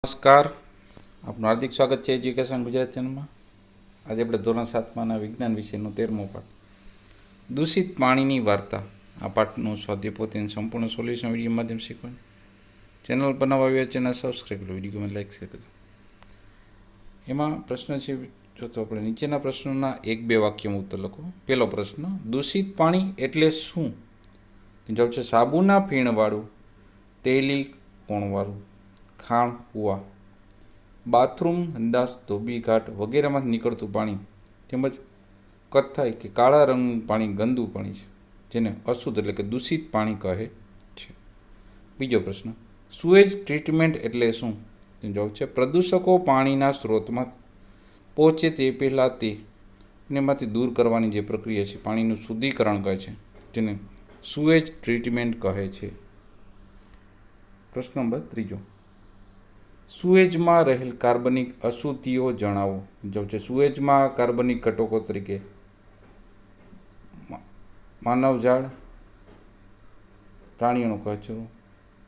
નમસ્કાર, આપનું હાર્દિક સ્વાગત છે એજ્યુકેશન ગુજરાત ચેનલમાં. આજે આપણે ધોરણ 7માના વિજ્ઞાન વિષયનો 13મો પાઠ દૂષિત પાણીની વાર્તા. આ પાઠનું સ્વાધ્યાય પોતેનું સંપૂર્ણ સોલ્યુશન વિડીયો માધ્યમ શીખવાનું. ચેનલ બનાવવા આવ્યા ચેનલ સબસ્ક્રાઈબ કરો, વિડીયોમાં લાઈક શેર કરજો. એમાં પ્રશ્ન છે, જો તો આપણે નીચેના પ્રશ્નોના 1-2 વાક્યમાં ઉત્તર લખો. પહેલો પ્રશ્ન, દૂષિત પાણી એટલે શું? જવાબ છે સાબુના ફીણવાળું, તેલી કોણવાળું, ખાણ કૂવા, બાથરૂમ, સંડાસ, ધોબી ઘાટ વગેરેમાંથી નીકળતું પાણી તેમજ કથ્થાઈ કે કાળા રંગનું પાણી ગંદુ પાણી છે, જેને અશુદ્ધ એટલે કે દૂષિત પાણી કહે છે. બીજો પ્રશ્ન, સુએજ ટ્રીટમેન્ટ એટલે શું? જવાબ છે પ્રદૂષકો પાણીના સ્ત્રોતમાં પહોંચે તે પહેલાં તેમાંથી દૂર કરવાની જે પ્રક્રિયા છે, પાણીનું શુદ્ધિકરણ કહે છે, જેને સુએજ ટ્રીટમેન્ટ કહે છે. પ્રશ્ન નંબર 3, સુએજમાં રહેલ કાર્બનિક અશુદ્ધિઓ જણાવો. જવાબ છે સુએજમાં કાર્બનિક ઘટકો તરીકે માનવજાળ, પ્રાણીઓનો કચરો,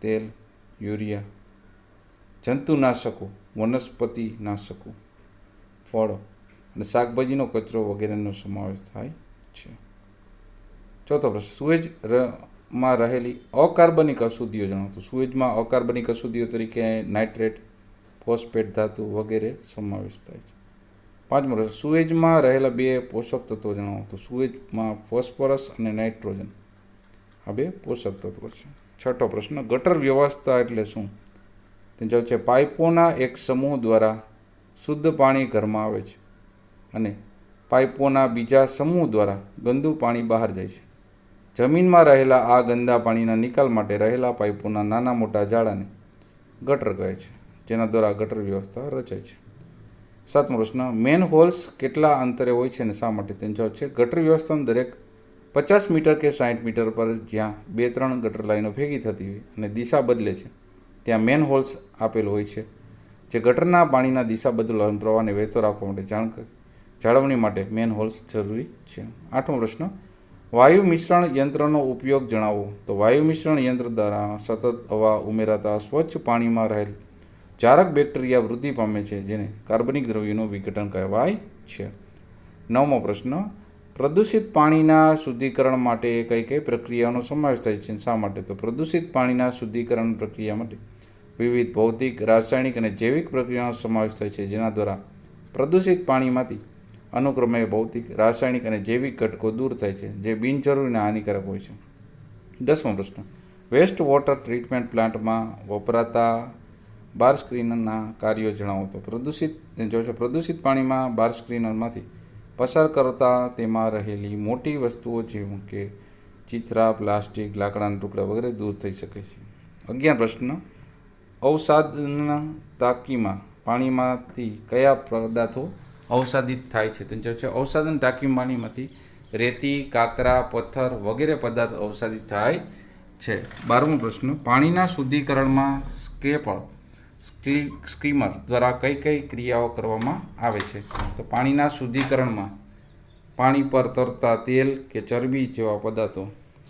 તેલ, યુરિયા, જંતુનાશકો, વનસ્પતિનાશકો, ફળો અને શાકભાજીનો કચરો વગેરેનો સમાવેશ થાય છે. ચોથો પ્રશ્ન, સુએજમાં રહેલી અકાર્બનિક અશુદ્ધિઓ જણાવો. તો સુએજમાં અકાર્બનિક અશુદ્ધિઓ તરીકે નાઇટ્રેટ, ફોસ્ફેટ ધાતુ વગેરે સમાવેશ થાય છે. પાંચમો પ્રશ્ન, સુએજમાં રહેલા 2 પોષક તત્વો જણાવો. તો સુએજમાં ફોસ્ફરસ અને નાઇટ્રોજન આ 2 પોષક તત્વો છે. છઠ્ઠો પ્રશ્ન, ગટર વ્યવસ્થા એટલે શું? તે જવાબ છે પાઇપોના એક સમૂહ દ્વારા શુદ્ધ પાણી ઘરમાં આવે છે અને પાઇપોના બીજા સમૂહ દ્વારા ગંદુ પાણી બહાર જાય છે. જમીનમાં રહેલા આ ગંદા પાણીના નિકાલ માટે રહેલા પાઇપોના નાના મોટા જાળાને ગટર કહે છે, જેના દ્વારા ગટર વ્યવસ્થા રચાય છે. સાતમો પ્રશ્ન, મેન હોલ્સ કેટલા અંતરે હોય છે અને શા માટે? તેનો જવાબ છે ગટર વ્યવસ્થામાં દરેક 50 મીટર કે 60 મીટર પર જ્યાં 2-3 ગટર લાઈનો ભેગી થતી હોય અને દિશા બદલે છે, ત્યાં મેન હોલ્સ આપેલ હોય છે, જે ગટરના પાણીના દિશા બદલવા પ્રવાહને વહેતો રાખવા માટે જાળવણી માટે મેન હોલ્સ જરૂરી છે. આઠમો પ્રશ્ન, વાયુ મિશ્રણ યંત્રનો ઉપયોગ જણાવો. તો વાયુ મિશ્રણ યંત્ર દ્વારા સતત હવા ઉમેરાતા સ્વચ્છ પાણીમાં રહેલ જારક બેક્ટેરિયા વૃદ્ધિ પામે છે, જેને કાર્બનિક દ્રવ્યોનું વિઘટન કહેવાય છે. નવમો પ્રશ્ન, પ્રદૂષિત પાણીના શુદ્ધિકરણ માટે કઈ પ્રક્રિયાનો સમાવેશ થાય છે, શા માટે? તો પ્રદૂષિત પાણીના શુદ્ધિકરણ પ્રક્રિયા માટે વિવિધ ભૌતિક, રાસાયણિક અને જૈવિક પ્રક્રિયાનો સમાવેશ થાય છે, જેના દ્વારા પ્રદૂષિત પાણીમાંથી અનુક્રમે ભૌતિક, રાસાયણિક અને જૈવિક ઘટકો દૂર થાય છે, જે બિનજરૂરી અને હાનિકારક હોય છે. 10મો પ્રશ્ન, વેસ્ટ વોટર ટ્રીટમેન્ટ પ્લાન્ટમાં વપરાતા બાર સ્ક્રીનરના કાર્યો જણાવો. તો પ્રદૂષિત પાણીમાં બાર સ્ક્રીનરમાંથી પસાર કરતા તેમાં રહેલી મોટી વસ્તુઓ જેવું કે ચીથરા, પ્લાસ્ટિક, લાકડાના ટુકડા વગેરે દૂર થઈ શકે છે. 11 પ્રશ્ન, અવસાદન ટાંકીમાં પાણીમાંથી કયા પદાર્થો અવસાદિત થાય છે? તો છે અવસાદન ટાંકી પાણીમાંથી રેતી, કાંકરા, પથ્થર વગેરે પદાર્થ અવસાદિત થાય છે. 12મો પ્રશ્ન, પાણીના શુદ્ધિકરણમાં સ્કીમર દ્વારા કઈ ક્રિયાઓ કરવામાં આવે છે? તો પાણીના શુદ્ધિકરણમાં પાણી પર તરતા તેલ કે ચરબી જેવા પદાર્થો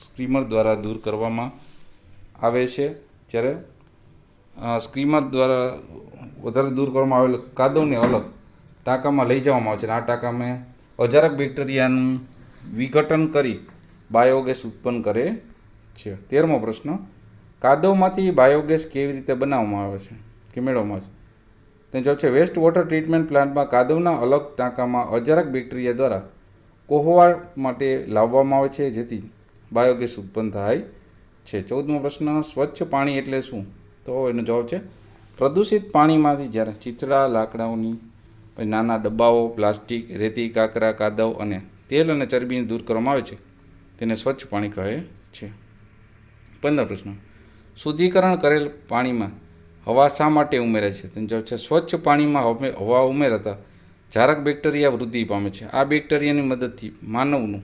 સ્કીમર દ્વારા દૂર કરવામાં આવે છે. જ્યારે સ્કીમર દ્વારા વધારે દૂર કરવામાં આવેલ કાદવને અલગ ટાંકામાં લઈ જવામાં આવે છે. આ ટાંકામાં અજારક બેક્ટેરિયાનું વિઘટન કરી બાયોગેસ ઉત્પન્ન કરે છે. 13મો પ્રશ્ન, કાદવમાંથી બાયોગેસ કેવી રીતે બનાવવામાં આવે છે કે મેળવવામાં આવે છે? તેનો જવાબ છે વેસ્ટ વોટર ટ્રીટમેન્ટ પ્લાન્ટમાં કાદવના અલગ ટાંકામાં અજારક બેક્ટેરિયા દ્વારા કોહવા માટે લાવવામાં આવે છે, જેથી બાયોગેસ ઉત્પન્ન થાય છે. 14મો પ્રશ્ન, સ્વચ્છ પાણી એટલે શું? તો એનો જવાબ છે પ્રદૂષિત પાણીમાંથી જ્યારે ચીથડા, લાકડાઓની નાના ડબ્બાઓ, પ્લાસ્ટિક, રેતી, કાંકરા, કાદવ અને તેલ અને ચરબીને દૂર કરવામાં આવે છે, તેને સ્વચ્છ પાણી કહે છે. 15 પ્રશ્ન, શુદ્ધિકરણ કરેલ પાણીમાં હવા શા માટે ઉમેરાય છે? તેનો જવાબ છે સ્વચ્છ પાણીમાં હવા ઉમેરાતા જારક બેક્ટેરિયા વૃદ્ધિ પામે છે. આ બેક્ટેરિયાની મદદથી માનવનું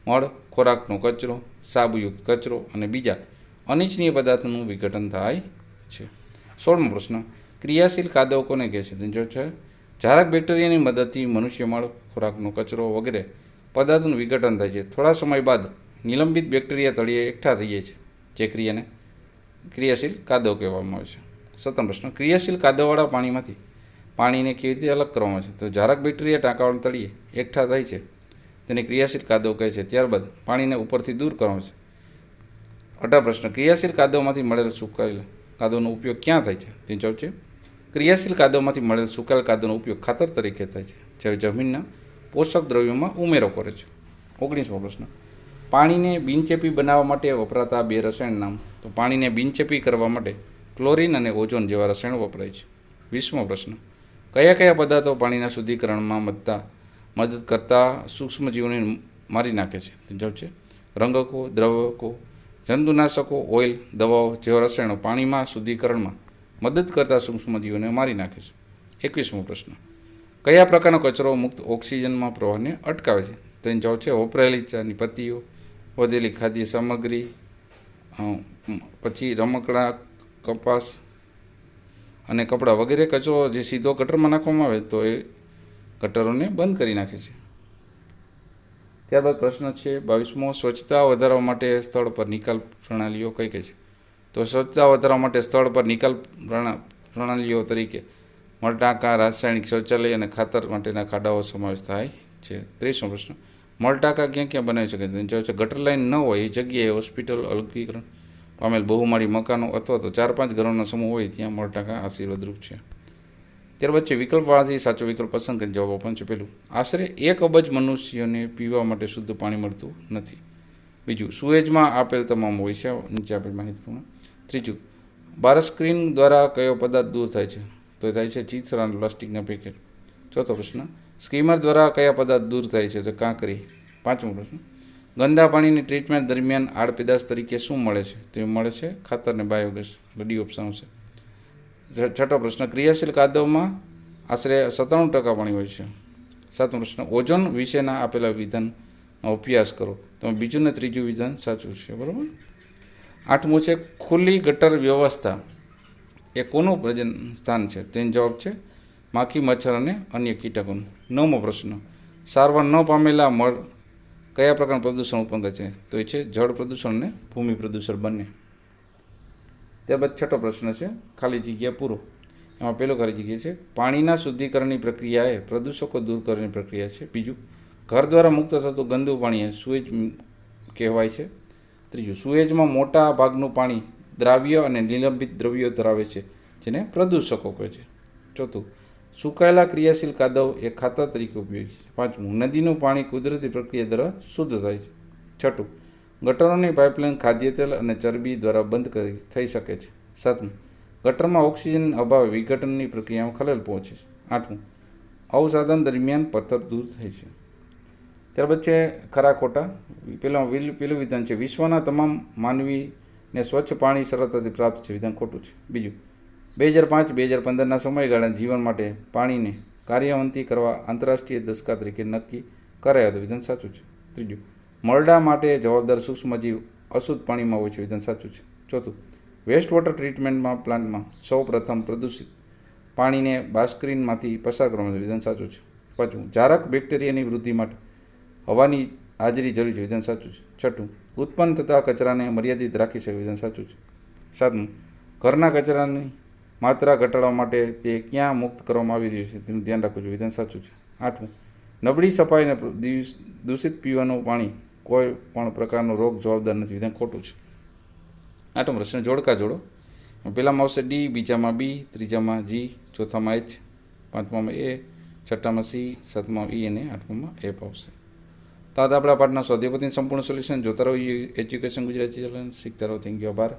મળ, ખોરાકનો કચરો, સાબુયુક્ત કચરો અને બીજા અનિચ્છનીય પદાર્થોનું વિઘટન થાય છે. 16મો પ્રશ્ન, ક્રિયાશીલ કાદવ કોને કહે છે? તેનો જવાબ છે જારક બેક્ટેરિયાની મદદથી મનુષ્ય મળ, ખોરાકનો કચરો વગેરે પદાર્થોનું વિઘટન થાય છે. થોડા સમય બાદ નિલંબિત બેક્ટેરિયા તળિયે એકઠા થઈ જાય છે, જે ક્રિયાને ક્રિયાશીલ કાદવ કહેવામાં આવે છે. 17 પ્રશ્ન ક્રિયાશીલ કાદવવાળા પાણીમાંથી પાણીને કેવી રીતે અલગ કરવામાં આવે છે? તો જારક બેક્ટેરિયા ટાંકાવાળા તળિયે એકઠા થાય છે તેને ક્રિયાશીલ કાદવ કહે છે. ત્યારબાદ પાણીને ઉપરથી દૂર કરવામાં આવે છે. 18 પ્રશ્ન ક્રિયાશીલ કાદવમાંથી મળેલ સુકાયેલ કાદવનો ઉપયોગ ક્યાં થાય છે? તેનો જવાબ છે ક્રિયાશીલ કાદવમાંથી મળેલ સુકાયેલ કાદવનો ઉપયોગ ખાતર તરીકે થાય છે, જે જમીનના પોષક દ્રવ્યોમાં ઉમેરો કરે છે. 19મો પ્રશ્ન પાણીને બિનચેપી બનાવવા માટે વપરાતા 2 રસાયણ નામ. તો પાણીને બિનચેપી કરવા માટે ક્લોરીન અને ઓઝોન જેવા રસાયણો વપરાય છે. 20મો પ્રશ્ન કયા કયા પદાર્થો પાણીના શુદ્ધિકરણમાં મદદ કરતા સૂક્ષ્મજીવોને મારી નાખે છે? તેનો જવાબ છે રંગકો, દ્રવકો, જંતુનાશકો, ઓઇલ, દવાઓ જેવા રસાયણો પાણીમાં શુદ્ધિકરણમાં મદદ કરતા સૂક્ષ્મજીવોને મારી નાખે છે. 21મો પ્રશ્ન કયા પ્રકારનો કચરો મુક્ત ઓક્સિજનમાં પ્રવાહને અટકાવે છે? તેનો જવાબ છે વપરાયેલી ચાની પત્તીઓ, વધેલી ખાદ્ય સામગ્રી, પછી રમકડા, કપાસ અને કપડાં વગેરે કચરો જે સીધો ગટરમાં નાખવામાં આવે તો એ ગટરોને બંધ કરી નાખે છે. ત્યારબાદ પ્રશ્ન છે 22મો સ્વચ્છતા વધારવા માટે સ્થળ પર નિકાલ પ્રણાલીઓ કઈ કઈ છે? તો સ્વચ્છતા વધારવા માટે સ્થળ પર નિકાલ પ્રણાલીઓ તરીકે મળટાંકા, રાસાયણિક શૌચાલય અને ખાતર માટેના ખાડાઓ સમાવેશ થાય છે. 23મો પ્રશ્ન મળટાંકા ક્યાં ક્યાં બનાવી શકે છે? જવાબ છે ગટર લાઇન ન હોય એ જગ્યાએ હોસ્પિટલ, અલગીકરણ પામેલ બહુમાળી મકાનો અથવા તો 4-5 ઘરોનો સમૂહ હોય ત્યાં મળટાંકા આશીર્વાદરૂપ છે. ત્યારબાદ છે વિકલ્પમાંથી સાચો વિકલ્પ પસંદ કરીને જવાબ આપવાનો છે. પહેલું આશરે 1 અબજ મનુષ્યોને પીવા માટે શુદ્ધ પાણી મળતું નથી. બીજું સુએજમાં આપેલ તમામ હોય છે નીચે આપેલ માહિતીપૂર્ણ. ત્રીજું બારસ્ક્રીન દ્વારા કયો પદાર્થ દૂર થાય છે? તો એ થાય છે ચીથરા અને પ્લાસ્ટિકના પેકેટ. ચોથો પ્રશ્ન સ્કીમર દ્વારા કયા પદાર્થ દૂર થાય છે? તો કાંકરી. 5મો પ્રશ્ન ગંદા પાણીની ટ્રીટમેન્ટ દરમિયાન આડપેદાશ તરીકે શું મળે છે? તો એ મળે છે ખાતર અને બાયોગેસ. ડી ઓપ્શન આવશે. 6થો પ્રશ્ન ક્રિયાશીલ કાદવમાં આશરે 97% પાણી હોય છે. 7મો પ્રશ્ન ઓઝોન વિશેના આપેલા વિધાનનો અભ્યાસ કરો. તો બીજું ને ત્રીજું વિધાન સાચું છે. બરાબર. 8મું છે ખુલ્લી ગટર વ્યવસ્થા એ કોનું પ્રજનન સ્થાન છે? તેનો જવાબ છે માખી, મચ્છર અને અન્ય કીટકોનું. 9મો પ્રશ્ન સારવાર ન પામેલા મળ કયા પ્રકારનું પ્રદૂષણ ઉત્પન્ન કરે છે? તો એ છે જળ પ્રદૂષણ અને ભૂમિ પ્રદૂષણ બંને. ત્યારબાદ 6થો પ્રશ્ન છે ખાલી જગ્યા પૂરો. એમાં પહેલો ખાલી જગ્યા છે પાણીના શુદ્ધિકરણની પ્રક્રિયા એ પ્રદૂષકો દૂર કરવાની પ્રક્રિયા છે. બીજું ઘર દ્વારા મુક્ત થતું ગંદુ પાણી એ સુએજ કહેવાય છે. ત્રીજું સુએજમાં મોટા ભાગનું પાણી દ્રાવ્ય અને નિલંબિત દ્રવ્યો ધરાવે છે જેને પ્રદૂષકો કહે છે. ચોથું સુકાયેલા ક્રિયાશીલ કાદવ એ ખાતર તરીકે ઉપયોગી છે. 5મું નદીનું પાણી કુદરતી પ્રક્રિયા દ્વારા શુદ્ધ થાય છે. 6થું ગટરોની પાઇપલાઇન ખાદ્ય તેલ અને ચરબી દ્વારા બંધ થઈ શકે છે. 7મું ગટરમાં ઓક્સિજન અભાવે વિઘટનની પ્રક્રિયામાં ખલેલ પહોંચે છે. 8મું અવસાધન દરમિયાન પથ્થર દૂર થાય છે. ત્યારબાદ છે ખરા ખોટા. પેલું વિધાન છે વિશ્વના તમામ માનવીને સ્વચ્છ પાણી સરળતાથી પ્રાપ્ત છે. વિધાન ખોટું છે. બીજું 2005-2015ના સમયગાળા જીવન માટે પાણીને કાર્યવંતી કરવા આંતરરાષ્ટ્રીય દશકા તરીકે નક્કી કરાયો હતો. વિધાન સાચું છે. ત્રીજું મરડા માટે જવાબદાર સૂક્ષ્મજીવ અશુદ્ધ પાણીમાં હોય છે. વિધાન સાચું છે. ચોથું વેસ્ટ વોટર ટ્રીટમેન્ટમાં પ્લાન્ટમાં સૌ પ્રથમ પ્રદૂષિત પાણીને બાસ્ક્રીનમાંથી પસાર કરવામાં આવે છે. વિધાન સાચું છે. 5મું જારક બેક્ટેરિયાની વૃદ્ધિ માટે હવાની હાજરી જરૂરી છે. વિધાન સાચું છે. 6થું ઉત્પન્ન થતા કચરાને મર્યાદિત રાખી શકે. વિધાન સાચું છે. 7મું ઘરના કચરાની માત્રા ઘટાડવા માટે તે ક્યાં મુક્ત કરવામાં આવી રહ્યું છે તેનું ધ્યાન રાખવું જોઈએ. વિધાન સાચું છે. 8મું નબળી સફાઈ અને દૂષિત પીવાનું પાણી કોઈ પણ પ્રકારનો રોગ જવાબદાર નથી. વિધાન ખોટું છે. 8મો પ્રશ્ન જોડકા જોડો. પહેલામાં આવશે ડી, બીજામાં બી, ત્રીજામાં જી, ચોથામાં એચ, પાંચમામાં એ, છઠ્ઠામાં સી, સાતમામાં ઈ અને આઠમામાં એફ આવશે. તો આ આપણા પાઠના સ્વાધ્યાય પોથીનું સંપૂર્ણ સોલ્યુશન જોતા રહો એજ્યુકેશન ગુજરાતી ચેનલ. શીખતા રહો. Thank you. આભાર.